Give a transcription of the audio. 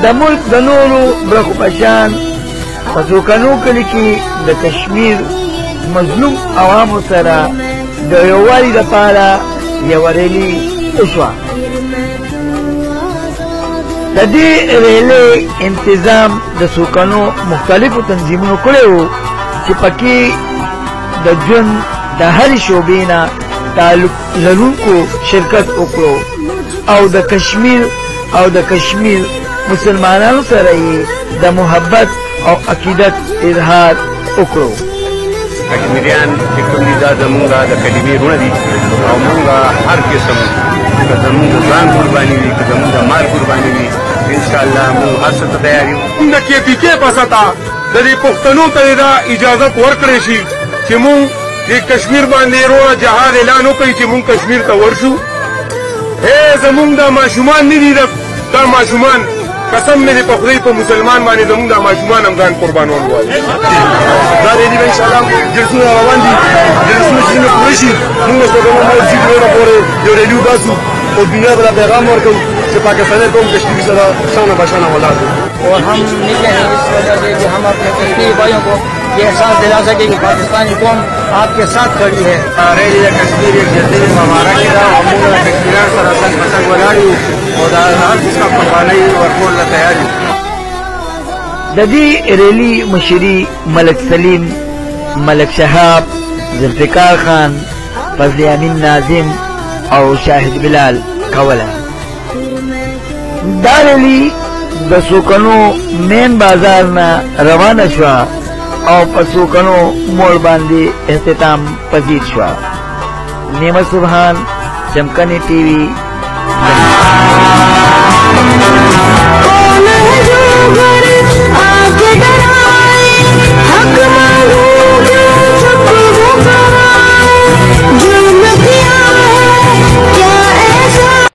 د ملک د نورو برخو پشان په څوکنو کلي کې د کشمیر مظلوم عوامو سره د یووالي دپاره یوه ریلي وشوه. د دې ریلۍ انتظام د څوکنو مختلفو تنظیمونو کړی و چې پکې د ژوند د هرې شعبې نه تعلق لرونکو شرکت وکړو او د کشمیر مسلمانانو سره یې د محبت او عقیدت اظهار وکړو. کشمیریان چې کوم دي دا زمونږ د کلمې رونه دي او مونږ هر قسم که زمونږ د ځان قرباني وي که زمونږ د مال قرباني وي انشاءالله مونږ هر څه ته تیار یو. د KPK پسته د دې پښتنو ته دا اجازت ورکړی شي چې مونږ د کشمیر باندې رونه جهاد اعلان وکړي چې مونږ کشمیر ته ورشو. زمونږ دا ماشومان نه دي، دا ماشومان قسم مې په خدای په مسلمان باندې زمونږ دا ماشومان هم ځان قربانول غواړي. دا ریلي به انشاءالله جلسونه روان دي، جلسونه چې څنګه پوره شي مونږ به زموږ مسجد وروره پورې یو ریلي وباسو او دنیا ته دا پیغام ورکوو کہ پاکستانی قوم کشمیر سے شان بشانہ والا ہے. اور ہم نکلے ہیں اس وجہ سے کہ ہم اپنے کشمیری بھائیوں کو یہ احساس دلا سکیں کہ پاکستانی قوم آپ کے ساتھ کھڑی ہے. ریلی کشمیر ایک جدید مبارک ہے اور مونږ کشمیریان سره ځان پسنګ ولاړ یو او دا هر څه قرباني ورکول له تیار یو. د دې ریلي مشري ملک سلیم، ملک شهاب، ذوالفقار خان، فضل امین ناظم او شاهد بلال کوله. دا ریلی د څوکنو مین بازار نه روانه شوه او په څوکنو موړ باندې اختتام پذیر شوه. نعمت سبحان، چمکنی ٹی وی.